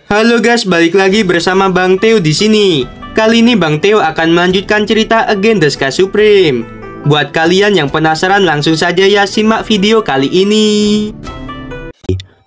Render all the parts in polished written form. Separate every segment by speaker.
Speaker 1: Halo guys, balik lagi bersama Bang Theo di sini. Kali ini Bang Theo akan melanjutkan cerita Again the Sky Supreme. Buat kalian yang penasaran, langsung saja ya simak video kali ini.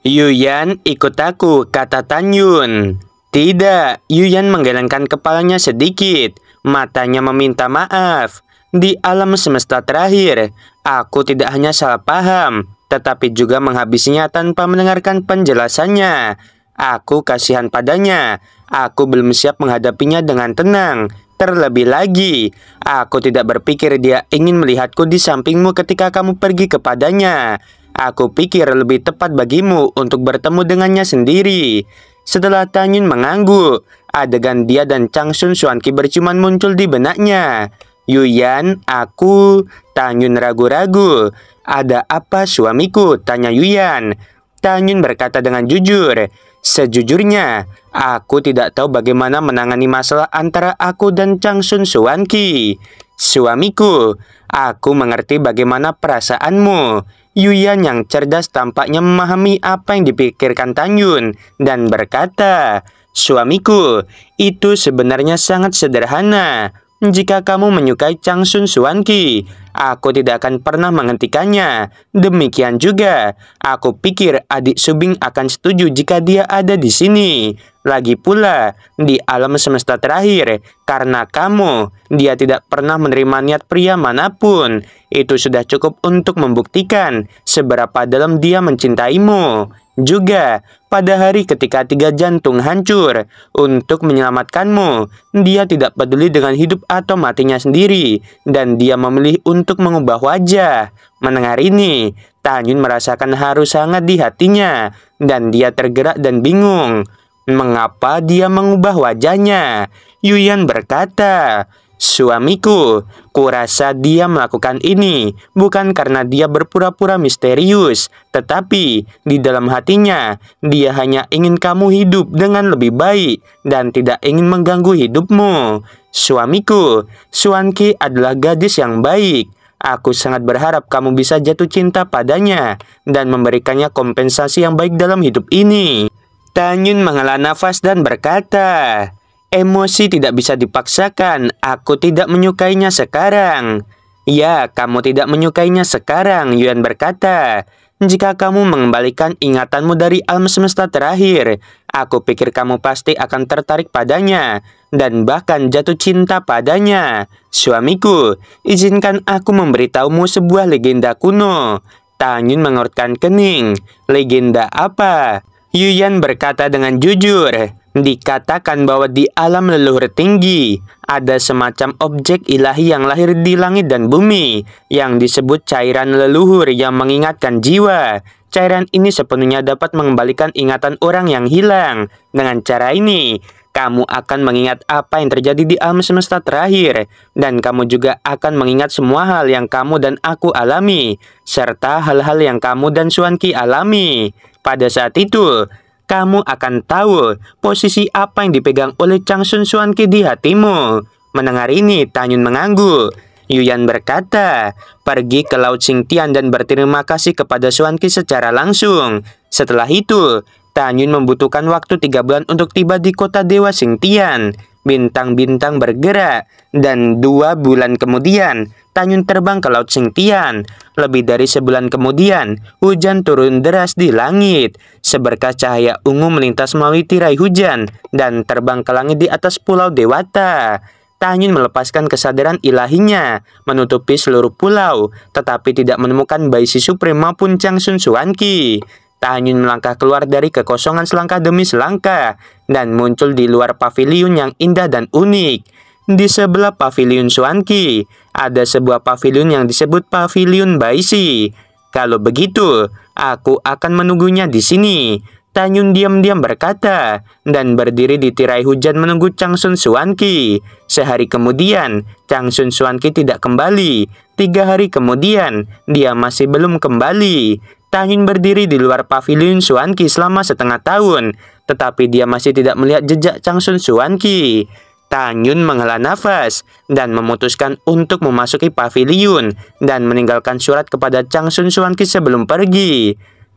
Speaker 2: Yuyan, ikut aku, kata Tanyun. Tidak, Yuyan menggelengkan kepalanya sedikit. Matanya meminta maaf. Di alam semesta terakhir, aku tidak hanya salah paham, tetapi juga menghabisinya tanpa mendengarkan penjelasannya. Aku kasihan padanya. Aku belum siap menghadapinya dengan tenang. Terlebih lagi, aku tidak berpikir dia ingin melihatku di sampingmu ketika kamu pergi kepadanya. Aku pikir lebih tepat bagimu untuk bertemu dengannya sendiri. Setelah Tanyun mengangguk, adegan dia dan Changsun Xuanqi berciuman muncul di benaknya. Yuyan, aku. Tanyun ragu-ragu. Ada apa suamiku? Tanya Yuyan. Tanyun berkata dengan jujur. Sejujurnya, aku tidak tahu bagaimana menangani masalah antara aku dan Changsun Xuanqi. Suamiku, aku mengerti bagaimana perasaanmu. Yuyan yang cerdas tampaknya memahami apa yang dipikirkan Tanyun dan berkata, suamiku, itu sebenarnya sangat sederhana. Jika kamu menyukai Changsun Xuanqi, aku tidak akan pernah menghentikannya. Demikian juga, aku pikir adik Subing akan setuju jika dia ada di sini. Lagi pula, di alam semesta terakhir, karena kamu, dia tidak pernah menerima niat pria manapun. Itu sudah cukup untuk membuktikan seberapa dalam dia mencintaimu. Juga, pada hari ketika 3 jantung hancur untuk menyelamatkanmu, dia tidak peduli dengan hidup atau matinya sendiri, dan dia memilih untuk mengubah wajah. Mendengar ini, Tanyun merasakan haru sangat di hatinya, dan dia tergerak dan bingung. Mengapa dia mengubah wajahnya? Yuyan berkata, suamiku, kurasa dia melakukan ini bukan karena dia berpura-pura misterius, tetapi di dalam hatinya dia hanya ingin kamu hidup dengan lebih baik dan tidak ingin mengganggu hidupmu. Suamiku, Xuanqi adalah gadis yang baik. Aku sangat berharap kamu bisa jatuh cinta padanya dan memberikannya kompensasi yang baik dalam hidup ini. Tanyun menghela nafas dan berkata, emosi tidak bisa dipaksakan, aku tidak menyukainya sekarang. Ya, kamu tidak menyukainya sekarang, Yuyan berkata. Jika kamu mengembalikan ingatanmu dari alam semesta terakhir, aku pikir kamu pasti akan tertarik padanya, dan bahkan jatuh cinta padanya. Suamiku, izinkan aku memberitahumu sebuah legenda kuno. Tanyun mengerutkan kening. Legenda apa? Yuyan berkata dengan jujur. Dikatakan bahwa di alam leluhur tinggi ada semacam objek ilahi yang lahir di langit dan bumi yang disebut cairan leluhur yang mengingatkan jiwa. Cairan ini sepenuhnya dapat mengembalikan ingatan orang yang hilang. Dengan cara ini, kamu akan mengingat apa yang terjadi di alam semesta terakhir, dan kamu juga akan mengingat semua hal yang kamu dan aku alami, serta hal-hal yang kamu dan Xuanqi alami. Pada saat itu, kamu akan tahu posisi apa yang dipegang oleh Changsun Xuanqi di hatimu. Mendengar ini, Tanyun mengangguk. Yuyan berkata, pergi ke Laut Xingtian dan berterima kasih kepada Xuanqi secara langsung. Setelah itu, Tanyun membutuhkan waktu 3 bulan untuk tiba di kota Dewa Xingtian. Bintang-bintang bergerak, dan 2 bulan kemudian, Tanyun terbang ke Laut Xingtian. Lebih dari sebulan kemudian, hujan turun deras di langit. Seberkas cahaya ungu melintas melalui tirai hujan dan terbang ke langit di atas pulau Dewata. Tanyun melepaskan kesadaran ilahinya, menutupi seluruh pulau, tetapi tidak menemukan bayi si Supreme maupun Changsun Xuanqi. Tanyun melangkah keluar dari kekosongan selangkah demi selangkah, dan muncul di luar paviliun yang indah dan unik. Di sebelah paviliun Xuanqi, ada sebuah paviliun yang disebut paviliun Baishi. Kalau begitu, aku akan menunggunya di sini. Tanyun diam-diam berkata, dan berdiri di tirai hujan menunggu Changsun Xuanqi. Sehari kemudian, Changsun Xuanqi tidak kembali. 3 hari kemudian, dia masih belum kembali. Tanyun berdiri di luar paviliun Xuanqi selama setengah tahun, tetapi dia masih tidak melihat jejak Changsun Xuanqi. Tanyun menghela nafas dan memutuskan untuk memasuki paviliun dan meninggalkan surat kepada Changsun Xuanqi sebelum pergi.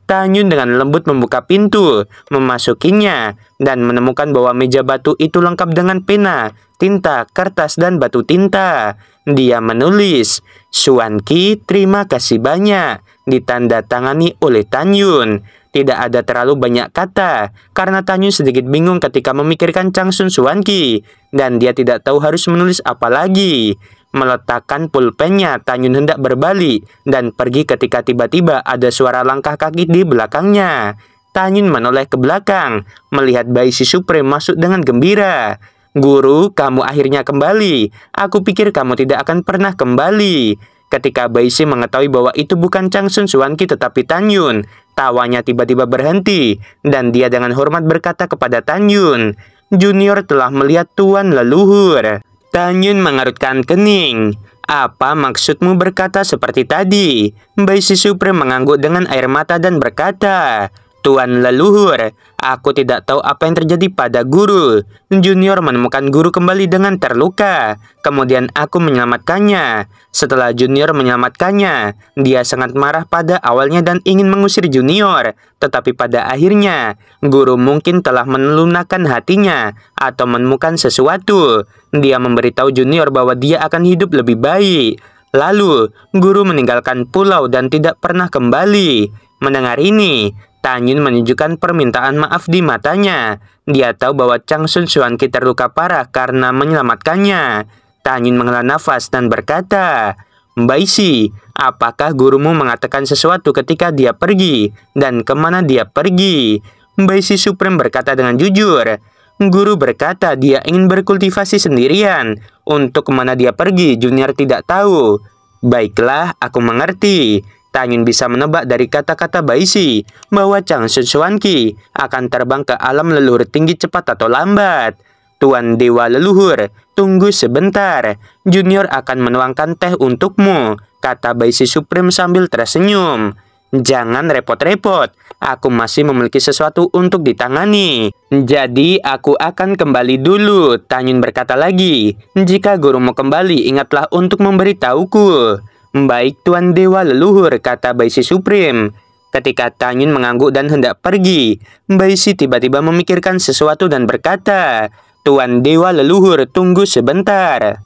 Speaker 2: Tanyun dengan lembut membuka pintu, memasukinya, dan menemukan bahwa meja batu itu lengkap dengan pena, tinta, kertas, dan batu tinta. Dia menulis, "Suanki, terima kasih banyak," ditandatangani oleh Tanyun. Tidak ada terlalu banyak kata, karena Tanyun sedikit bingung ketika memikirkan Changsun Suanki, dan dia tidak tahu harus menulis apa lagi. Meletakkan pulpennya, Tanyun hendak berbalik dan pergi ketika tiba-tiba ada suara langkah kaki di belakangnya. Tanyun menoleh ke belakang, melihat bayi si Supreme masuk dengan gembira. "Guru, kamu akhirnya kembali. Aku pikir kamu tidak akan pernah kembali." Ketika bayi si mengetahui bahwa itu bukan Changsun Suanki tetapi Tanyun, tawanya tiba-tiba berhenti, dan dia dengan hormat berkata kepada Tanyun, "Junior telah melihat tuan leluhur." Tanyun mengerutkan kening. "Apa maksudmu berkata seperti tadi?" Bayi si Supreme mengangguk dengan air mata dan berkata, "Tuan leluhur, aku tidak tahu apa yang terjadi pada guru. Junior menemukan guru kembali dengan terluka. Kemudian aku menyelamatkannya. Setelah Junior menyelamatkannya, dia sangat marah pada awalnya dan ingin mengusir Junior. Tetapi pada akhirnya, guru mungkin telah melunakkan hatinya atau menemukan sesuatu. Dia memberitahu Junior bahwa dia akan hidup lebih baik. Lalu, guru meninggalkan pulau dan tidak pernah kembali." Mendengar ini, Tanyun menunjukkan permintaan maaf di matanya. Dia tahu bahwa Changsun Suanki terluka parah karena menyelamatkannya. Tanyun menghela nafas dan berkata, "Baisi, apakah gurumu mengatakan sesuatu ketika dia pergi? Dan kemana dia pergi?" Baisi Supreme berkata dengan jujur, "Guru berkata dia ingin berkultivasi sendirian. Untuk kemana dia pergi, Junior tidak tahu." "Baiklah, aku mengerti." Tanyun bisa menebak dari kata-kata Baisi bahwa Changsun Suanki akan terbang ke alam leluhur tinggi cepat atau lambat. "Tuan Dewa Leluhur, tunggu sebentar. Junior akan menuangkan teh untukmu," kata Baisi Supreme sambil tersenyum. "Jangan repot-repot, aku masih memiliki sesuatu untuk ditangani. Jadi aku akan kembali dulu." Tanyun berkata lagi, "Jika gurumu kembali, ingatlah untuk memberitahuku." "Baik Tuan Dewa Leluhur," kata Baisi Supreme. Ketika Tanyun mengangguk dan hendak pergi, Baisi tiba-tiba memikirkan sesuatu dan berkata, "Tuan Dewa Leluhur, tunggu sebentar."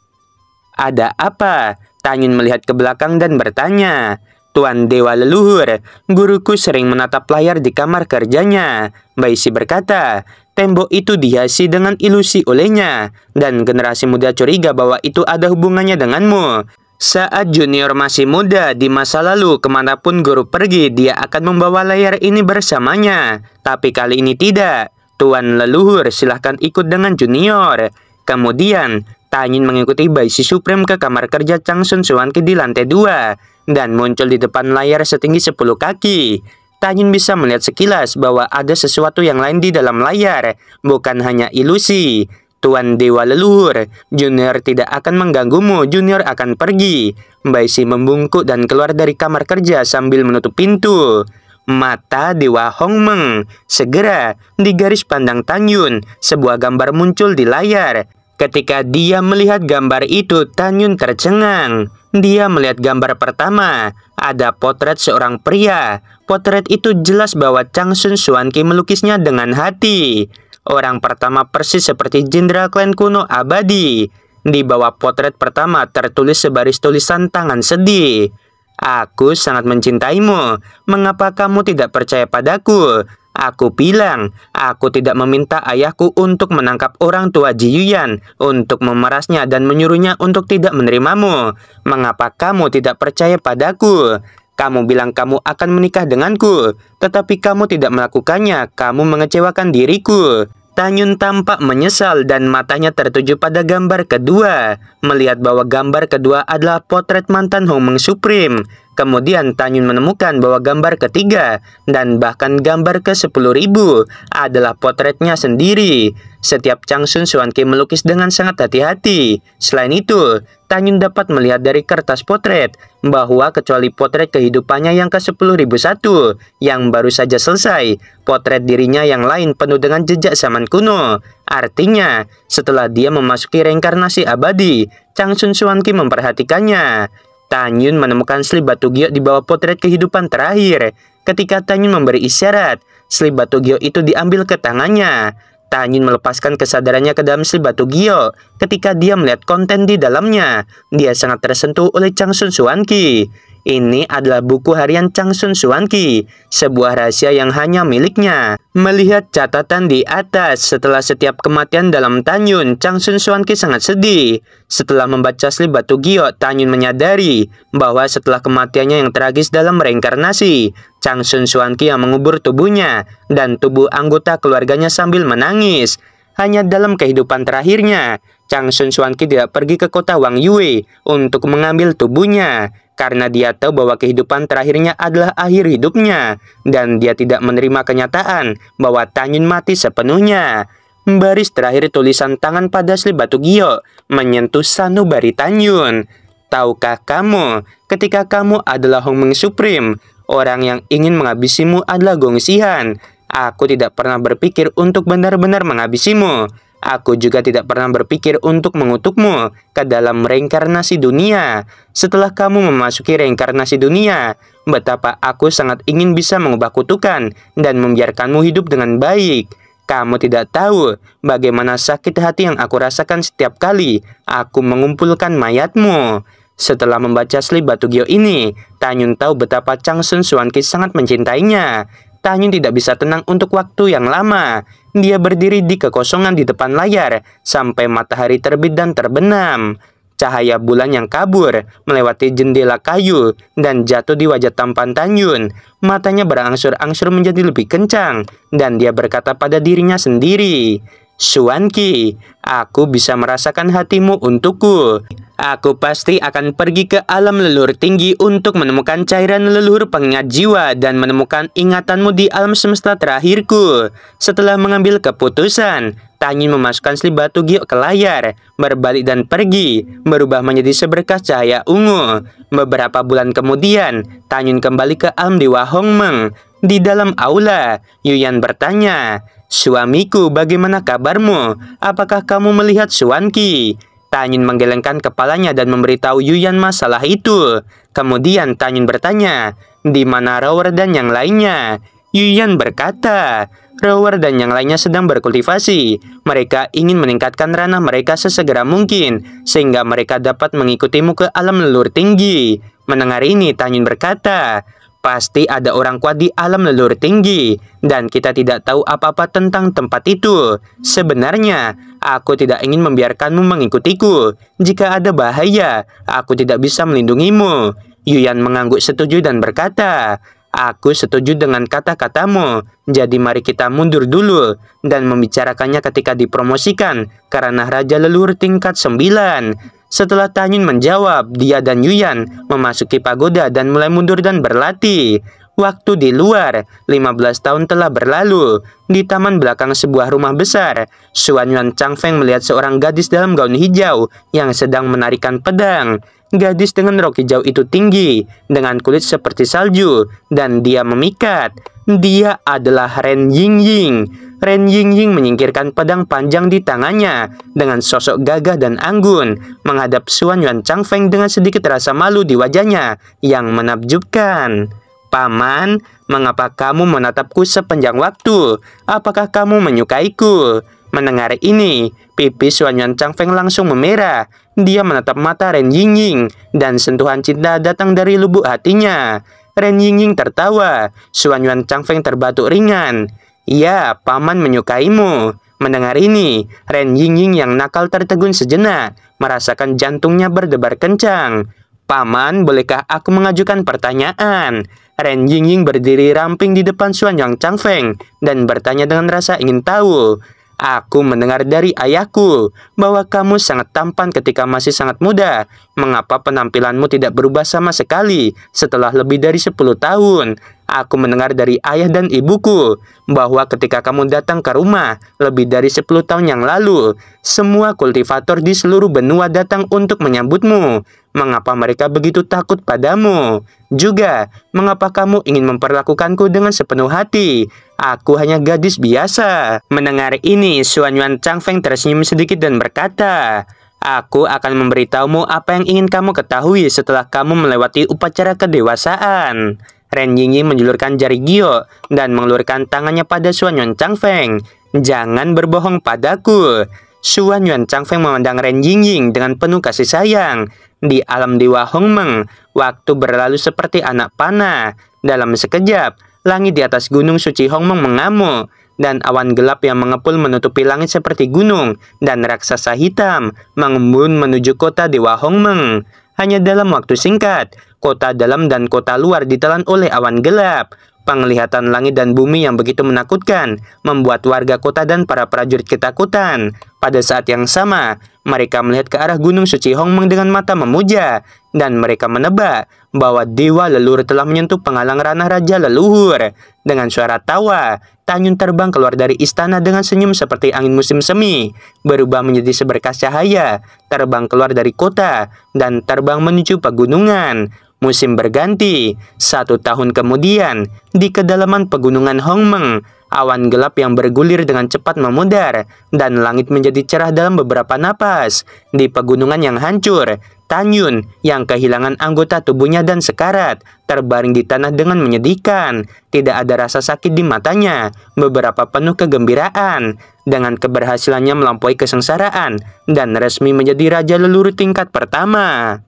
Speaker 2: "Ada apa?" Tanyun melihat ke belakang dan bertanya. "Tuan Dewa Leluhur, guruku sering menatap layar di kamar kerjanya." Baisi berkata, "Tembok itu dihiasi dengan ilusi olehnya, dan generasi muda curiga bahwa itu ada hubungannya denganmu. Saat Junior masih muda di masa lalu, kemanapun guru pergi, dia akan membawa layar ini bersamanya. Tapi kali ini tidak. Tuan Leluhur, silahkan ikut dengan Junior." Kemudian, Tanyun mengikuti Baisi Supreme ke kamar kerja Changsun Suanki di lantai 2, dan muncul di depan layar setinggi 10 kaki. Tanyun bisa melihat sekilas bahwa ada sesuatu yang lain di dalam layar, bukan hanya ilusi. "Tuan Dewa Leluhur, Junior tidak akan mengganggumu, Junior akan pergi." Baisi membungkuk dan keluar dari kamar kerja sambil menutup pintu. Mata Dewa Hongmeng. Segera, di garis pandang Tanyun, sebuah gambar muncul di layar. Ketika dia melihat gambar itu, Tanyun tercengang. Dia melihat gambar pertama, ada potret seorang pria. Potret itu jelas bahwa Changsun Suanki melukisnya dengan hati. Orang pertama persis seperti jenderal klan kuno abadi. Di bawah potret pertama tertulis sebaris tulisan tangan sedih. "Aku sangat mencintaimu. Mengapa kamu tidak percaya padaku? Aku bilang, aku tidak meminta ayahku untuk menangkap orang tua Ji Yuyan, untuk memerasnya dan menyuruhnya untuk tidak menerimamu. Mengapa kamu tidak percaya padaku? Kamu bilang kamu akan menikah denganku, tetapi kamu tidak melakukannya. Kamu mengecewakan diriku." Tanyun tampak menyesal dan matanya tertuju pada gambar kedua. Melihat bahwa gambar kedua adalah potret mantan Hongmeng Supreme. Kemudian Tanyun menemukan bahwa gambar ketiga dan bahkan gambar ke-10.000 adalah potretnya sendiri. Setiap Changsun Suanki melukis dengan sangat hati-hati. Selain itu, Tanyun dapat melihat dari kertas potret bahwa kecuali potret kehidupannya yang ke-10.001 yang baru saja selesai, potret dirinya yang lain penuh dengan jejak zaman kuno. Artinya, setelah dia memasuki reinkarnasi abadi, Changsun Suanki memperhatikannya. Tanyun menemukan slip batu giok di bawah potret kehidupan terakhir. Ketika Tanyun memberi isyarat, slip batu gio itu diambil ke tangannya. Tanyun melepaskan kesadarannya ke dalam slip batu gio. Ketika dia melihat konten di dalamnya, dia sangat tersentuh oleh Changsun Xuanqi. Ini adalah buku harian Changsun Xuanqi, sebuah rahasia yang hanya miliknya. Melihat catatan di atas, setelah setiap kematian dalam Tanyun, Changsun Xuanqi sangat sedih. Setelah membaca slip batu gio, Tanyun menyadari bahwa setelah kematiannya yang tragis dalam reinkarnasi, Changsun Xuanqi yang mengubur tubuhnya dan tubuh anggota keluarganya sambil menangis. Hanya dalam kehidupan terakhirnya, Changsun Xuanqi tidak pergi ke kota Wang Yue untuk mengambil tubuhnya, karena dia tahu bahwa kehidupan terakhirnya adalah akhir hidupnya, dan dia tidak menerima kenyataan bahwa Tanyun mati sepenuhnya. Baris terakhir tulisan tangan pada slip batu gio menyentuh sanubari Tanyun. Tahukah kamu, ketika kamu adalah Hongmeng Supreme, orang yang ingin menghabisimu adalah Gong Xihan. Aku tidak pernah berpikir untuk benar-benar menghabisimu. Aku juga tidak pernah berpikir untuk mengutukmu ke dalam reinkarnasi dunia. Setelah kamu memasuki reinkarnasi dunia, betapa aku sangat ingin bisa mengubah kutukan dan membiarkanmu hidup dengan baik. Kamu tidak tahu bagaimana sakit hati yang aku rasakan setiap kali aku mengumpulkan mayatmu. Setelah membaca slip batu gio ini, Tanyun tahu betapa Changsun Xuanqi sangat mencintainya. Tanyun tidak bisa tenang untuk waktu yang lama. Dia berdiri di kekosongan di depan layar sampai matahari terbit dan terbenam. Cahaya bulan yang kabur melewati jendela kayu dan jatuh di wajah tampan Tanyun. Matanya berangsur-angsur menjadi lebih kencang dan dia berkata pada dirinya sendiri, "Xuanqi, aku bisa merasakan hatimu untukku. Aku pasti akan pergi ke alam leluhur tinggi untuk menemukan cairan leluhur pengingat jiwa dan menemukan ingatanmu di alam semesta terakhirku." Setelah mengambil keputusan, Tanyun memasukkan slip batu gio ke layar, berbalik dan pergi, berubah menjadi seberkas cahaya ungu. Beberapa bulan kemudian, Tanyun kembali ke alam Dewa Hongmeng. Di dalam aula, Yuyan bertanya, "Suamiku, bagaimana kabarmu? Apakah kamu melihat Xuanqi?" Tanyun menggelengkan kepalanya dan memberitahu Yuyan masalah itu. Kemudian Tanyun bertanya, "Di mana Rower dan yang lainnya?" Yuyan berkata, "Rower dan yang lainnya sedang berkultivasi. Mereka ingin meningkatkan ranah mereka sesegera mungkin, sehingga mereka dapat mengikutimu ke alam leluhur tinggi." Mendengar ini, Tanyun berkata, "Pasti ada orang kuat di alam leluhur tinggi, dan kita tidak tahu apa-apa tentang tempat itu. Sebenarnya, aku tidak ingin membiarkanmu mengikutiku. Jika ada bahaya, aku tidak bisa melindungimu." Yuyan mengangguk setuju dan berkata, "Aku setuju dengan kata-katamu. Jadi mari kita mundur dulu dan membicarakannya ketika dipromosikan karena Raja Leluhur tingkat 9. Setelah Tanyun menjawab, dia dan Yuyan memasuki pagoda dan mulai mundur dan berlatih. Waktu di luar, 15 tahun telah berlalu. Di taman belakang sebuah rumah besar, Xuanyuan Changfeng melihat seorang gadis dalam gaun hijau yang sedang menarikan pedang. Gadis dengan rok hijau itu tinggi, dengan kulit seperti salju, dan dia memikat. Dia adalah Ren Yingying. Ren Yingying menyingkirkan pedang panjang di tangannya dengan sosok gagah dan anggun, menghadap Xuanyuan Changfeng dengan sedikit rasa malu di wajahnya yang menakjubkan. "Paman, mengapa kamu menatapku sepanjang waktu? Apakah kamu menyukaiku?" Mendengar ini, pipi Xuanyuan Changfeng langsung memerah. Dia menatap mata Ren Yingying dan sentuhan cinta datang dari lubuk hatinya. Ren Yingying tertawa. Xuanyuan Changfeng terbatuk ringan. "Ya, paman menyukaimu." Mendengar ini, Ren Yingying yang nakal tertegun sejenak, merasakan jantungnya berdebar kencang. "Paman, bolehkah aku mengajukan pertanyaan?" Ren Yingying berdiri ramping di depan Xuanyuan Changfeng dan bertanya dengan rasa ingin tahu. "Aku mendengar dari ayahku bahwa kamu sangat tampan ketika masih sangat muda. Mengapa penampilanmu tidak berubah sama sekali setelah lebih dari 10 tahun? Aku mendengar dari ayah dan ibuku bahwa ketika kamu datang ke rumah lebih dari 10 tahun yang lalu, semua kultivator di seluruh benua datang untuk menyambutmu. Mengapa mereka begitu takut padamu? Juga, mengapa kamu ingin memperlakukanku dengan sepenuh hati? Aku hanya gadis biasa." Mendengar ini, Xuanyuan Changfeng tersenyum sedikit dan berkata, "Aku akan memberitahumu apa yang ingin kamu ketahui setelah kamu melewati upacara kedewasaan." Ren Yingying menjulurkan jari Gio dan mengelurkan tangannya pada Xuan Yuan Changfeng. "Jangan berbohong padaku." Xuan Yuan Changfeng memandang Ren Yingying dengan penuh kasih sayang. Di alam Dewa Hongmeng, waktu berlalu seperti anak panah. Dalam sekejap, langit di atas gunung suci Hongmeng mengamuk, dan awan gelap yang mengepul menutupi langit seperti gunung, dan raksasa hitam mengembun menuju kota Dewa Hongmeng. Hanya dalam waktu singkat, kota dalam dan kota luar ditelan oleh awan gelap. Penglihatan langit dan bumi yang begitu menakutkan membuat warga kota dan para prajurit ketakutan. Pada saat yang sama, mereka melihat ke arah gunung suci Hongmeng dengan mata memuja, dan mereka menebak bahwa dewa leluhur telah menyentuh penghalang ranah raja leluhur. Dengan suara tawa, Tanyun terbang keluar dari istana dengan senyum seperti angin musim semi, berubah menjadi seberkas cahaya, terbang keluar dari kota, dan terbang menuju pegunungan. Musim berganti. 1 tahun kemudian, di kedalaman pegunungan Hongmeng, awan gelap yang bergulir dengan cepat memudar, dan langit menjadi cerah dalam beberapa napas. Di pegunungan yang hancur, Tanyun yang kehilangan anggota tubuhnya dan sekarat, terbaring di tanah dengan menyedihkan. Tidak ada rasa sakit di matanya, beberapa penuh kegembiraan. Dengan keberhasilannya melampaui kesengsaraan, dan resmi menjadi raja leluhur tingkat pertama.